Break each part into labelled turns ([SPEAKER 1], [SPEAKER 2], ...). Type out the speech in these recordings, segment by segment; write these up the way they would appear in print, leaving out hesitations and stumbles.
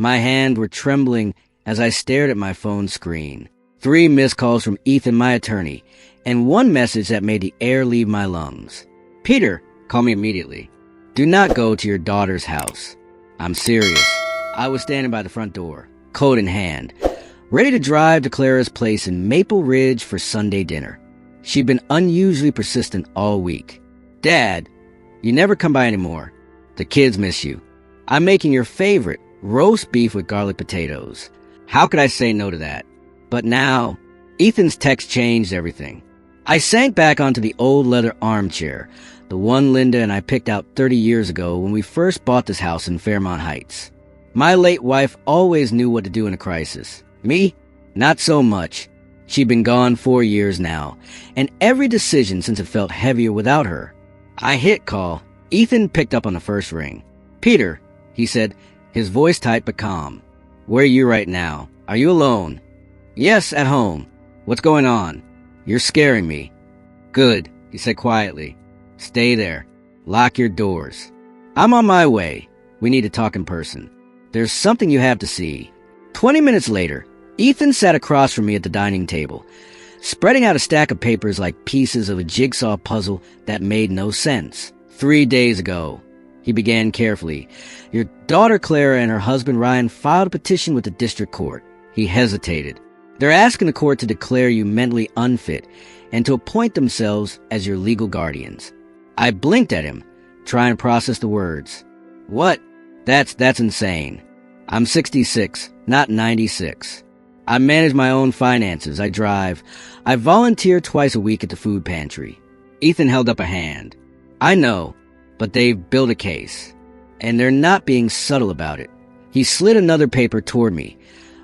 [SPEAKER 1] My hands were trembling as I stared at my phone screen. 3 missed calls from Ethan, my attorney, and 1 message that made the air leave my lungs. Peter, call me immediately. Do not go to your daughter's house. I'm serious. I was standing by the front door, coat in hand, ready to drive to Clara's place in Maple Ridge for Sunday dinner. She'd been unusually persistent all week. Dad, you never come by anymore. The kids miss you. I'm making your favorite, roast beef with garlic potatoes. How could I say no to that? But now, Ethan's text changed everything. I sank back onto the old leather armchair, the one Linda and I picked out 30 years ago when we first bought this house in Fairmont Heights. My late wife always knew what to do in a crisis. Me? Not so much. She'd been gone 4 years now, and every decision since it felt heavier without her. I hit call. Ethan picked up on the first ring. Peter, he said, his voice tight but calm. Where are you right now? Are you alone? Yes, at home. What's going on? You're scaring me. Good, he said quietly. Stay there. Lock your doors. I'm on my way. We need to talk in person. There's something you have to see. 20 minutes later, Ethan sat across from me at the dining table, spreading out a stack of papers like pieces of a jigsaw puzzle that made no sense. 3 days ago, he began carefully, your daughter Clara and her husband Ryan filed a petition with the district court. He hesitated. They're asking the court to declare you mentally unfit and to appoint themselves as your legal guardians. I blinked at him, trying to process the words. What? That's insane. I'm 66, not 96. I manage my own finances. I drive. I volunteer twice a week at the food pantry. Ethan held up a hand. I know, but they've built a case, and they're not being subtle about it. He slid another paper toward me,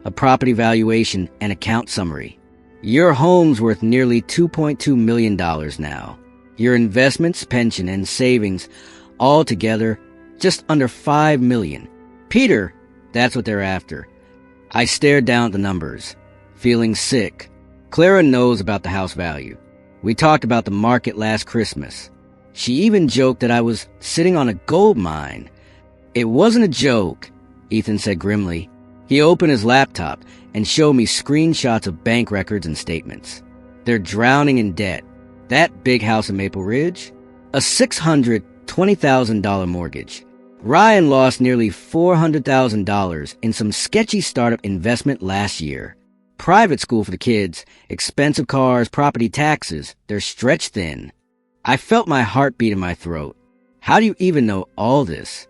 [SPEAKER 1] a property valuation and account summary. Your home's worth nearly $2.2 million now. Your investments, pension, and savings all together just under $5 million. Peter, that's what they're after. I stared down at the numbers, feeling sick. Clara knows about the house value. We talked about the market last Christmas. She even joked that I was sitting on a gold mine. It wasn't a joke, Ethan said grimly. He opened his laptop and showed me screenshots of bank records and statements. They're drowning in debt. That big house in Maple Ridge? A $620,000 mortgage. Ryan lost nearly $400,000 in some sketchy startup investment last year. Private school for the kids, expensive cars, property taxes, they're stretched thin. I felt my heartbeat in my throat. How do you even know all this?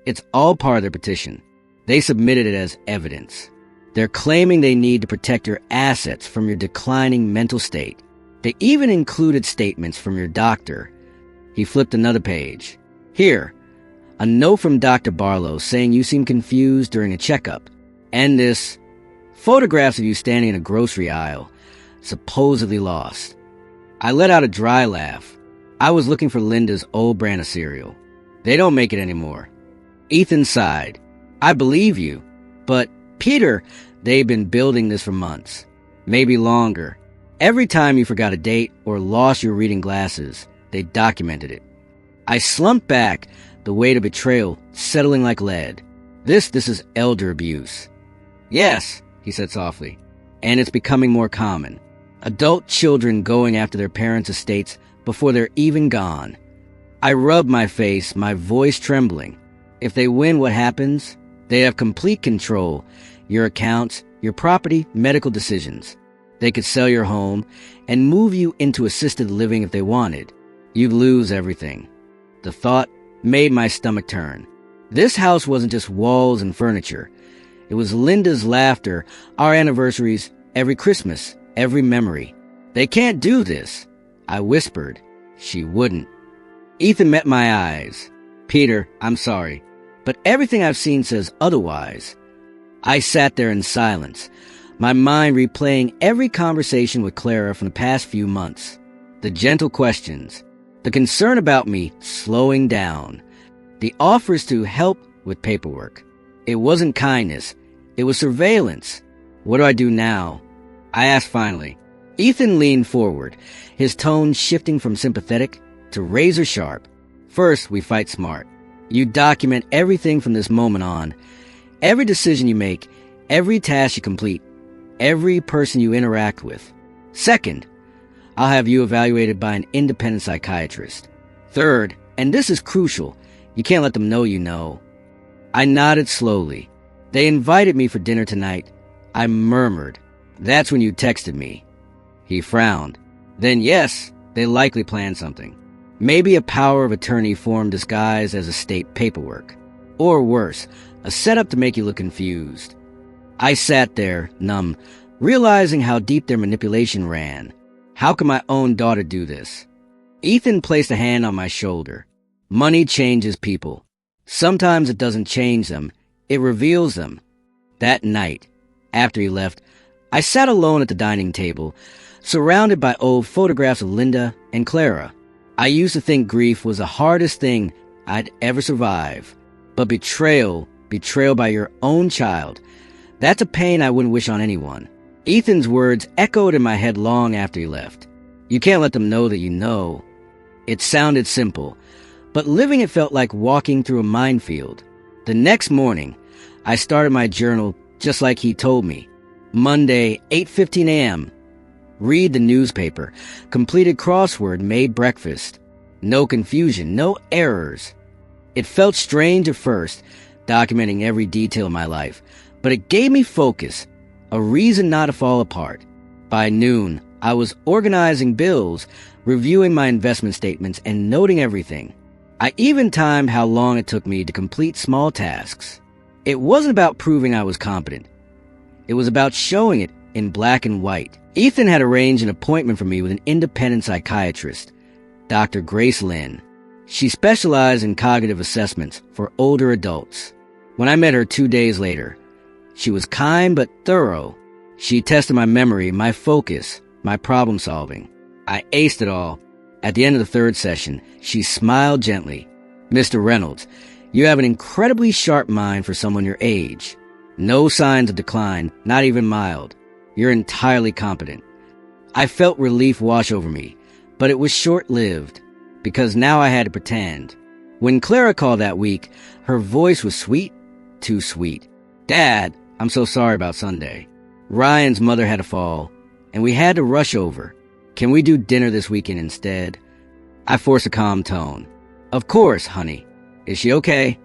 [SPEAKER 1] It's all part of their petition. They submitted it as evidence. They're claiming they need to protect your assets from your declining mental state. They even included statements from your doctor. He flipped another page. Here, a note from Dr. Barlow saying you seem confused during a checkup. And this, photographs of you standing in a grocery aisle, supposedly lost. I let out a dry laugh. I was looking for Linda's old brand of cereal. They don't make it anymore. Ethan sighed. I believe you. But, Peter, they've been building this for months. Maybe longer. Every time you forgot a date or lost your reading glasses, they documented it. I slumped back, the weight of betrayal settling like lead. This is elder abuse. Yes, he said softly, and it's becoming more common. Adult children going after their parents' estates before they're even gone. I rubbed my face, my voice trembling. If they win, what happens? They have complete control. Your accounts, your property, medical decisions. They could sell your home and move you into assisted living if they wanted. You'd lose everything. The thought made my stomach turn. This house wasn't just walls and furniture. It was Linda's laughter, our anniversaries, every Christmas, every memory. They can't do this, I whispered. She wouldn't. Ethan met my eyes. Peter, I'm sorry, but everything I've seen says otherwise. I sat there in silence, my mind replaying every conversation with Clara from the past few months. The gentle questions, the concern about me slowing down, the offers to help with paperwork. It wasn't kindness. It was surveillance. What do I do now? I asked finally. Ethan leaned forward, his tone shifting from sympathetic to razor sharp. First, we fight smart. You document everything from this moment on. Every decision you make, every task you complete, every person you interact with. Second, I'll have you evaluated by an independent psychiatrist. Third, and this is crucial, you can't let them know you know. I nodded slowly. They invited me for dinner tonight. I murmured. That's when you texted me. He frowned. Then yes, they likely planned something. Maybe a power of attorney form disguised as estate paperwork. Or worse, a setup to make you look confused. I sat there, numb, realizing how deep their manipulation ran. How could my own daughter do this? Ethan placed a hand on my shoulder. Money changes people. Sometimes it doesn't change them, it reveals them. That night, after he left, I sat alone at the dining table, surrounded by old photographs of Linda and Clara. I used to think grief was the hardest thing I'd ever survive. But betrayal by your own child, that's a pain I wouldn't wish on anyone. Ethan's words echoed in my head long after he left. You can't let them know that you know. It sounded simple, but living it felt like walking through a minefield. The next morning, I started my journal just like he told me. Monday, 8:15 a.m. Read the newspaper. Completed crossword, made breakfast. No confusion, no errors. It felt strange at first, documenting every detail of my life, but it gave me focus, a reason not to fall apart. By noon, I was organizing bills, reviewing my investment statements, and noting everything. I even timed how long it took me to complete small tasks. It wasn't about proving I was competent. It was about showing it in black and white. Ethan had arranged an appointment for me with an independent psychiatrist, Dr. Grace Lynn. She specialized in cognitive assessments for older adults. When I met her 2 days later, she was kind but thorough. She tested my memory, my focus, my problem solving. I aced it all. At the end of the third session, she smiled gently. Mr. Reynolds, you have an incredibly sharp mind for someone your age. No signs of decline, not even mild. You're entirely competent. I felt relief wash over me, but it was short-lived, because now I had to pretend. When Clara called that week, her voice was sweet, too sweet. Dad, I'm so sorry about Sunday. Ryan's mother had a fall, and we had to rush over. Can we do dinner this weekend instead? I forced a calm tone. Of course, honey. Is she okay?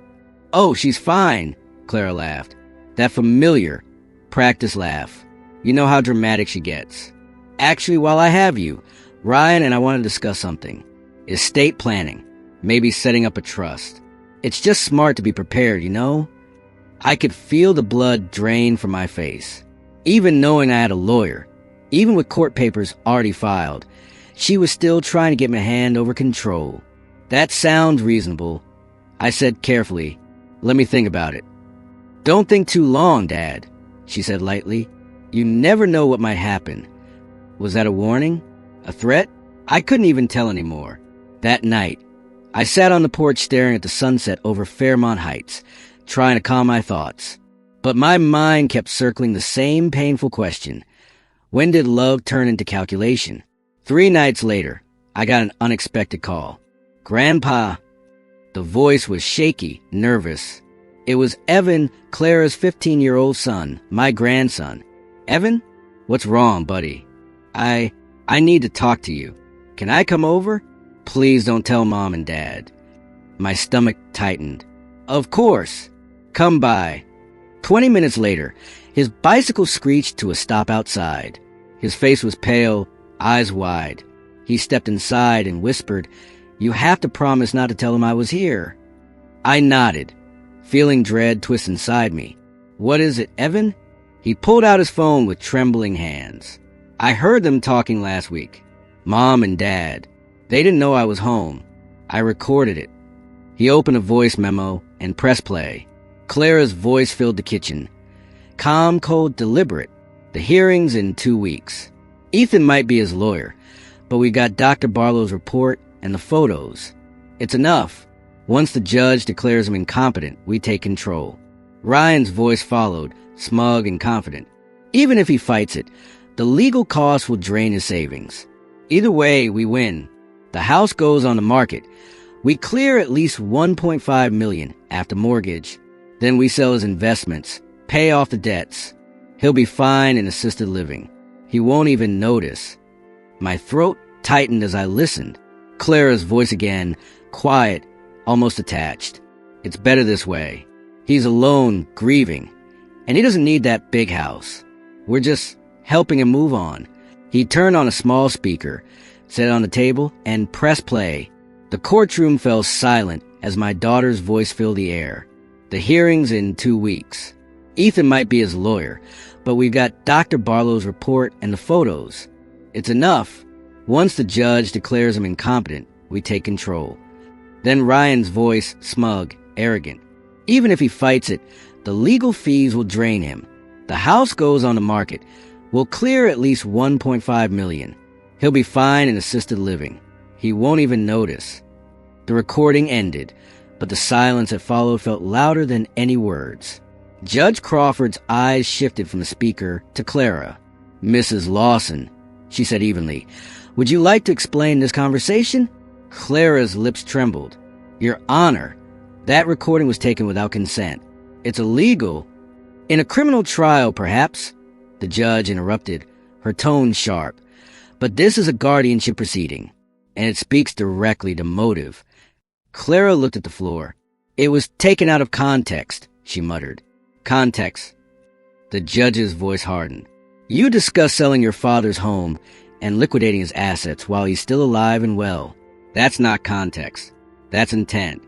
[SPEAKER 1] Oh, she's fine, Clara laughed. That familiar, practice laugh. You know how dramatic she gets. Actually, while I have you, Ryan and I want to discuss something. Estate planning. Maybe setting up a trust. It's just smart to be prepared, you know? I could feel the blood drain from my face. Even knowing I had a lawyer, even with court papers already filed, she was still trying to get my hand over control. That sounds reasonable. I said carefully, let me think about it. Don't think too long, Dad, she said lightly. You never know what might happen. Was that a warning? A threat? I couldn't even tell anymore. That night, I sat on the porch staring at the sunset over Fairmont Heights, trying to calm my thoughts. But my mind kept circling the same painful question. When did love turn into calculation? 3 nights later, I got an unexpected call. Grandpa. The voice was shaky, nervous. It was Evan, Clara's 15-year-old son, my grandson. Evan? What's wrong, buddy? I need to talk to you. Can I come over? Please don't tell Mom and Dad. My stomach tightened. Of course. Come by. 20 minutes later, his bicycle screeched to a stop outside. His face was pale, eyes wide. He stepped inside and whispered, "You have to promise not to tell him I was here." I nodded, feeling dread twist inside me. What is it, Evan? He pulled out his phone with trembling hands. I heard them talking last week. Mom and Dad. They didn't know I was home. I recorded it. He opened a voice memo and pressed play. Clara's voice filled the kitchen. Calm, cold, deliberate. The hearing's in 2 weeks. Ethan might be his lawyer, but we got Dr. Barlow's report and the photos. It's enough. Once the judge declares him incompetent, we take control. Ryan's voice followed, smug and confident. Even if he fights it, the legal costs will drain his savings. Either way, we win. The house goes on the market. We clear at least $1.5 million after mortgage. Then we sell his investments, pay off the debts. He'll be fine in assisted living. He won't even notice. My throat tightened as I listened. Clara's voice again, quiet, almost detached. It's better this way. He's alone, grieving. And he doesn't need that big house. We're just helping him move on. He turned on a small speaker, set it on the table, and pressed play. The courtroom fell silent as my daughter's voice filled the air. The hearing's in 2 weeks. Ethan might be his lawyer, but we've got Dr. Barlow's report and the photos. It's enough. Once the judge declares him incompetent, we take control. Then Ryan's voice, smug, arrogant. Even if he fights it, the legal fees will drain him. The house goes on the market. We'll clear at least $1.5 million. He'll be fine in assisted living. He won't even notice. The recording ended, but the silence that followed felt louder than any words. Judge Crawford's eyes shifted from the speaker to Clara. "Mrs. Lawson," she said evenly, "would you like to explain this conversation?" Clara's lips trembled. "Your Honor, that recording was taken without consent. It's illegal." "In a criminal trial, perhaps," the judge interrupted, her tone sharp. "But this is a guardianship proceeding, and it speaks directly to motive." Clara looked at the floor. "It was taken out of context," she muttered. "Context." The judge's voice hardened. "You discussed selling your father's home and liquidating his assets while he's still alive and well. That's not context. That's intent."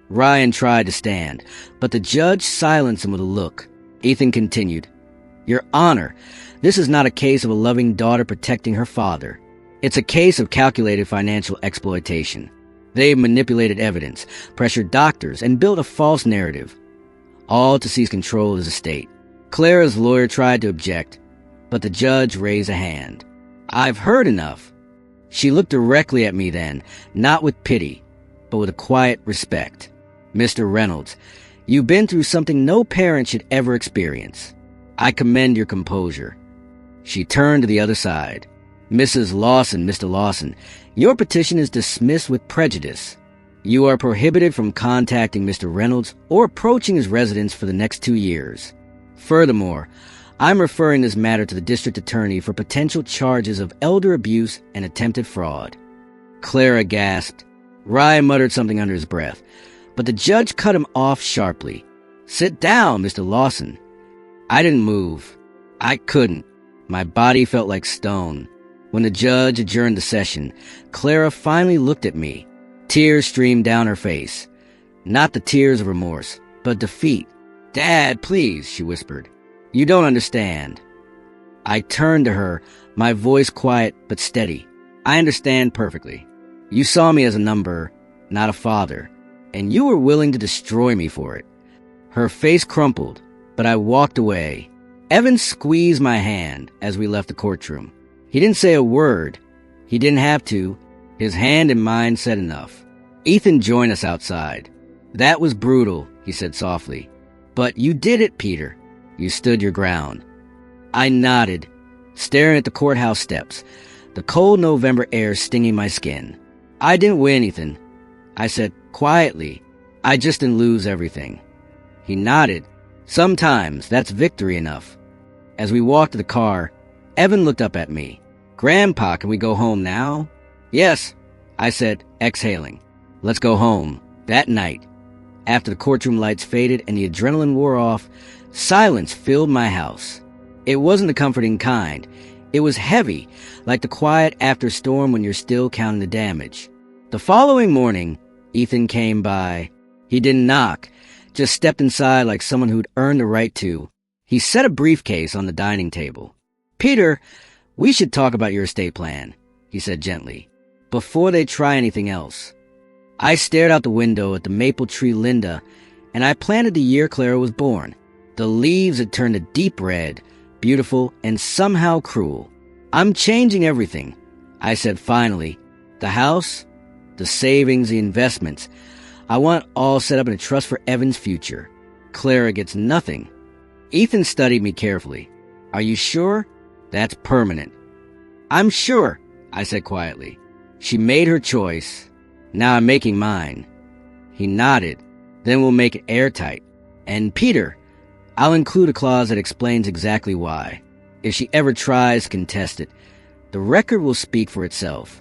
[SPEAKER 1] Ryan tried to stand, but the judge silenced him with a look. Ethan continued, "Your Honor, this is not a case of a loving daughter protecting her father. It's a case of calculated financial exploitation. They've manipulated evidence, pressured doctors, and built a false narrative, all to seize control of his estate." Clara's lawyer tried to object, but the judge raised a hand. "I've heard enough." She looked directly at me then, not with pity, but with a quiet respect. "Mr. Reynolds, you've been through something no parent should ever experience. I commend your composure." She turned to the other side. "Mrs. Lawson, Mr. Lawson, your petition is dismissed with prejudice. You are prohibited from contacting Mr. Reynolds or approaching his residence for the next 2 years. Furthermore, I'm referring this matter to the district attorney for potential charges of elder abuse and attempted fraud." Clara gasped. Ryan muttered something under his breath, but the judge cut him off sharply. "Sit down, Mr. Lawson." I didn't move. I couldn't. My body felt like stone. When the judge adjourned the session, Clara finally looked at me. Tears streamed down her face. Not the tears of remorse, but defeat. "Dad, please," she whispered. "You don't understand." I turned to her, my voice quiet but steady. "I understand perfectly. You saw me as a number, not a father, and you were willing to destroy me for it." Her face crumpled, but I walked away. Evan squeezed my hand as we left the courtroom. He didn't say a word. He didn't have to. His hand and mine said enough. Ethan joined us outside. "That was brutal," he said softly. "But you did it, Peter. You stood your ground." I nodded, staring at the courthouse steps, the cold November air stinging my skin. "I didn't win, Ethan," I said quietly. "I just didn't lose everything." He nodded. "Sometimes that's victory enough." As we walked to the car, Evan looked up at me. "Grandpa, can we go home now?" "Yes," I said, exhaling. "Let's go home." That night, after the courtroom lights faded and the adrenaline wore off, silence filled my house. It wasn't the comforting kind. It was heavy, like the quiet after a storm when you're still counting the damage. The following morning, Ethan came by. He didn't knock, just stepped inside like someone who'd earned the right to. He set a briefcase on the dining table. "Peter, we should talk about your estate plan," he said gently, "before they try anything else." I stared out the window at the maple tree Linda, and I planted the year Clara was born. The leaves had turned a deep red, beautiful and somehow cruel. "I'm changing everything," I said finally. "The house, the savings, the investments. I want it all set up in a trust for Evan's future. Clara gets nothing." Ethan studied me carefully. "Are you sure? That's permanent." "I'm sure," I said quietly. "She made her choice. Now I'm making mine." He nodded. "Then we'll make it airtight. And Peter, I'll include a clause that explains exactly why. If she ever tries to contest it, the record will speak for itself.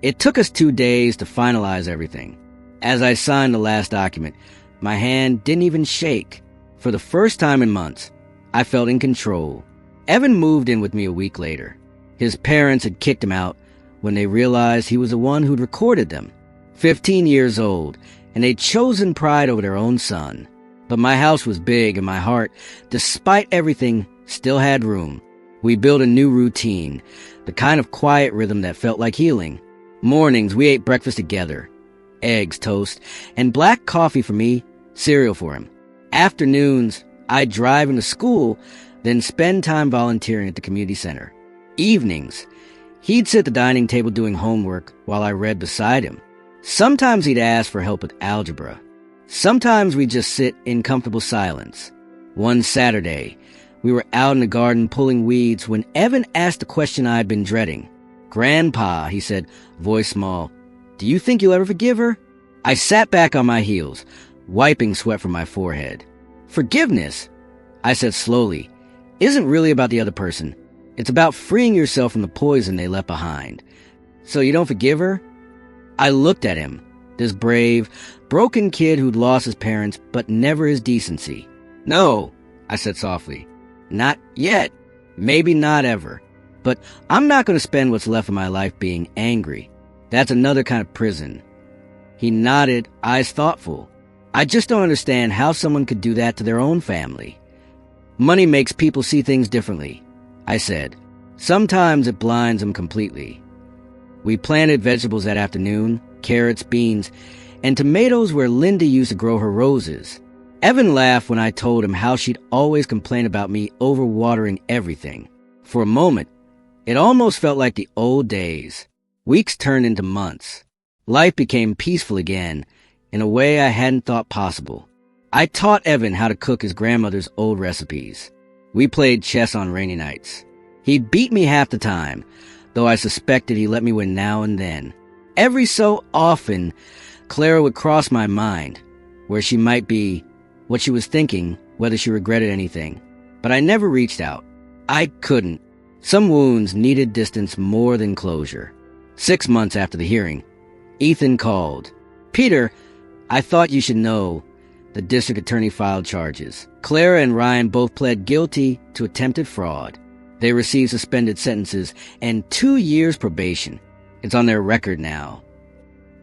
[SPEAKER 1] It took us 2 days to finalize everything. As I signed the last document, my hand didn't even shake. For the first time in months, I felt in control. Evan moved in with me a week later. His parents had kicked him out when they realized he was the one who'd recorded them. 15 years old, and they'd chosen pride over their own son. But my house was big and my heart, despite everything, still had room. We built a new routine, the kind of quiet rhythm that felt like healing. Mornings, we ate breakfast together. Eggs, toast, and black coffee for me, cereal for him. Afternoons, I'd drive him to school, then spend time volunteering at the community center. Evenings, he'd sit at the dining table doing homework while I read beside him. Sometimes he'd ask for help with algebra. Sometimes we'd just sit in comfortable silence. One Saturday, we were out in the garden pulling weeds when Evan asked the question I'd been dreading. "Grandpa," he said, voice small, "do you think you'll ever forgive her?" I sat back on my heels, wiping sweat from my forehead. "Forgiveness," I said slowly, "isn't really about the other person. It's about freeing yourself from the poison they left behind. So you don't forgive her?" I looked at him, this brave, broken kid who'd lost his parents but never his decency. "No," I said softly. "Not yet. Maybe not ever. But I'm not going to spend what's left of my life being angry. That's another kind of prison." He nodded, eyes thoughtful. "I just don't understand how someone could do that to their own family." "Money makes people see things differently," I said. "Sometimes it blinds them completely." We planted vegetables that afternoon, carrots, beans, and tomatoes where Linda used to grow her roses. Evan laughed when I told him how she'd always complain about me overwatering everything. For a moment, it almost felt like the old days. Weeks turned into months. Life became peaceful again, in a way I hadn't thought possible. I taught Evan how to cook his grandmother's old recipes. We played chess on rainy nights. He beat me half the time, though I suspected he let me win now and then. Every so often, Clara would cross my mind, where she might be, what she was thinking, whether she regretted anything. But I never reached out. I couldn't. Some wounds needed distance more than closure. 6 months after the hearing, Ethan called. "Peter, I thought you should know." The district attorney filed charges. Clara and Ryan both pled guilty to attempted fraud. They received suspended sentences and 2 years probation. It's on their record now.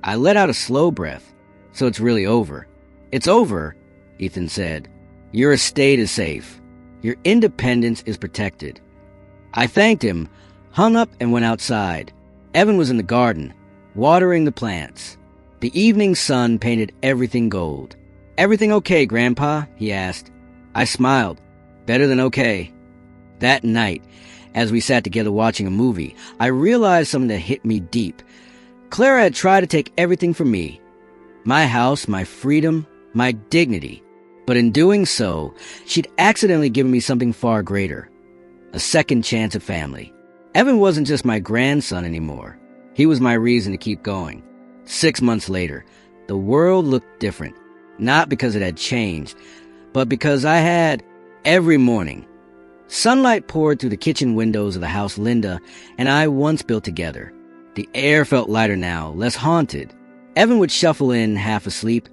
[SPEAKER 1] I let out a slow breath. "So it's really over." "It's over," Ethan said. "Your estate is safe. Your independence is protected." I thanked him, hung up, and went outside. Evan was in the garden, watering the plants. The evening sun painted everything gold. "Everything okay, Grandpa?" he asked. I smiled. "Better than okay." That night, as we sat together watching a movie, I realized something that hit me deep. Clara had tried to take everything from me. My house, my freedom, my dignity. But in doing so, she'd accidentally given me something far greater. A second chance at family. Evan wasn't just my grandson anymore. He was my reason to keep going. 6 months later, the world looked different. Not because it had changed, but because I had, every morning, sunlight poured through the kitchen windows of the house Linda and I once built together. The air felt lighter now, less haunted. Evan would shuffle in half asleep,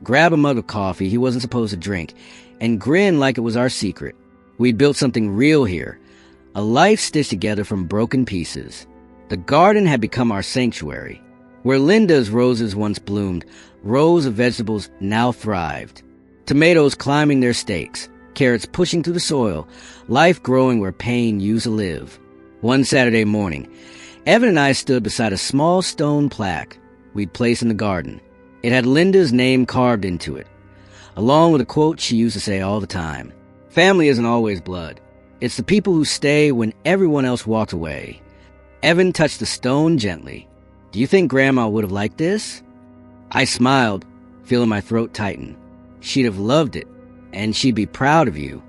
[SPEAKER 1] grab a mug of coffee he wasn't supposed to drink, and grin like it was our secret. We'd built something real here, a life stitched together from broken pieces. The garden had become our sanctuary. Where Linda's roses once bloomed, rows of vegetables now thrived. Tomatoes climbing their stakes, carrots pushing through the soil, life growing where pain used to live. One Saturday morning, Evan and I stood beside a small stone plaque we'd placed in the garden. It had Linda's name carved into it, along with a quote she used to say all the time. "Family isn't always blood. It's the people who stay when everyone else walks away." Evan touched the stone gently. "Do you think Grandma would have liked this?" I smiled, feeling my throat tighten. "She'd have loved it, and she'd be proud of you."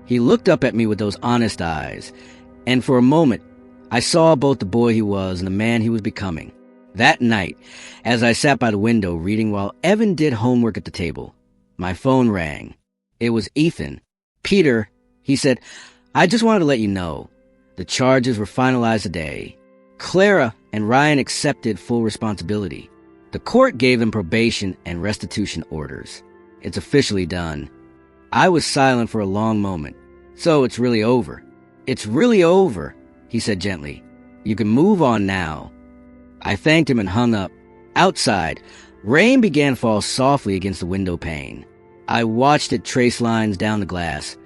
[SPEAKER 1] He looked up at me with those honest eyes, and for a moment, I saw both the boy he was and the man he was becoming. That night, as I sat by the window reading while Evan did homework at the table, my phone rang. It was Ethan. Peter, he said, I just wanted to let you know. The charges were finalized today. Clara and Ryan accepted full responsibility. The court gave them probation and restitution orders. It's officially done. I was silent for a long moment. So it's really over. It's really over, he said gently. You can move on now. I thanked him and hung up. Outside, rain began to fall softly against the window pane. I watched it trace lines down the glass,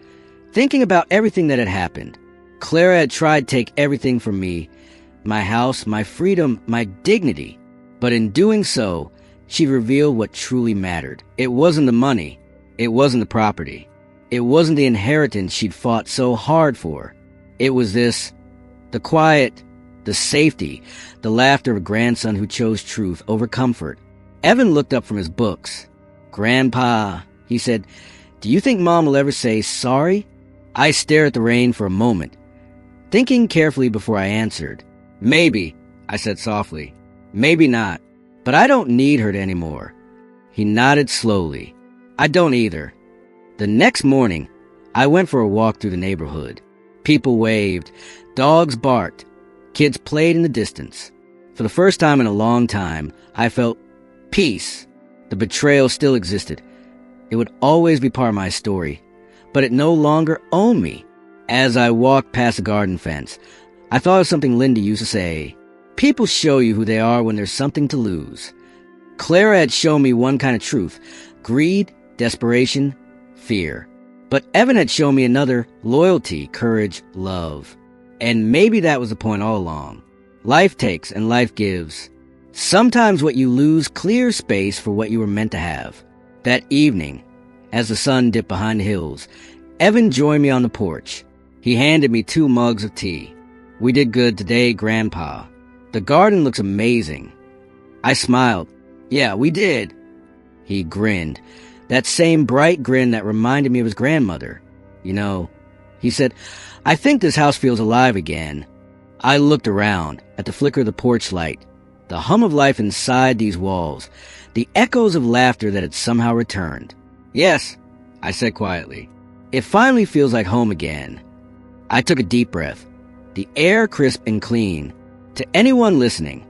[SPEAKER 1] thinking about everything that had happened. Clara had tried to take everything from me, my house, my freedom, my dignity. But in doing so, she revealed what truly mattered. It wasn't the money. It wasn't the property. It wasn't the inheritance she'd fought so hard for. It was this, the quiet, the safety, the laughter of a grandson who chose truth over comfort. Evan looked up from his books. Grandpa, he said, do you think Mom will ever say sorry? I stared at the rain for a moment, thinking carefully before I answered. Maybe, I said softly. Maybe not, but I don't need her anymore. He nodded slowly. I don't either. The next morning, I went for a walk through the neighborhood. People waved, dogs barked, kids played in the distance. For the first time in a long time, I felt peace. The betrayal still existed. It would always be part of my story, but it no longer owned me. As I walked past the garden fence, I thought of something Linda used to say. People show you who they are when there's something to lose. Clara had shown me one kind of truth: greed, desperation, fear. But Evan had shown me another: loyalty, courage, love. And maybe that was the point all along. Life takes and life gives. Sometimes what you lose clears space for what you were meant to have. That evening, as the sun dipped behind the hills, Evan joined me on the porch. He handed me 2 mugs of tea. We did good today, Grandpa. The garden looks amazing. I smiled. Yeah, we did. He grinned. That same bright grin that reminded me of his grandmother. You know, he said, I think this house feels alive again. I looked around at the flicker of the porch light, the hum of life inside these walls, the echoes of laughter that had somehow returned. Yes, I said quietly. It finally feels like home again. I took a deep breath, the air crisp and clean. To anyone listening,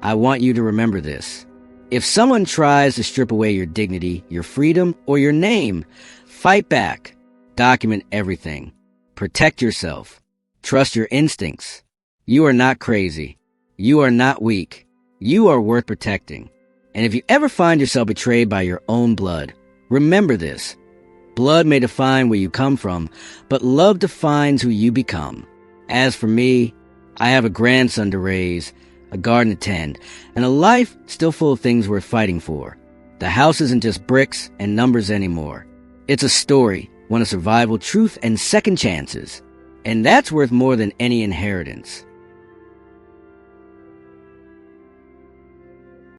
[SPEAKER 1] I want you to remember this. If someone tries to strip away your dignity, your freedom, or your name, fight back. Document everything. Protect yourself. Trust your instincts. You are not crazy. You are not weak. You are worth protecting. And if you ever find yourself betrayed by your own blood, remember this. Blood may define where you come from, but love defines who you become. As for me, I have a grandson to raise, a garden to tend, and a life still full of things worth fighting for. The house isn't just bricks and numbers anymore. It's a story, one of survival, truth, and second chances. And that's worth more than any inheritance.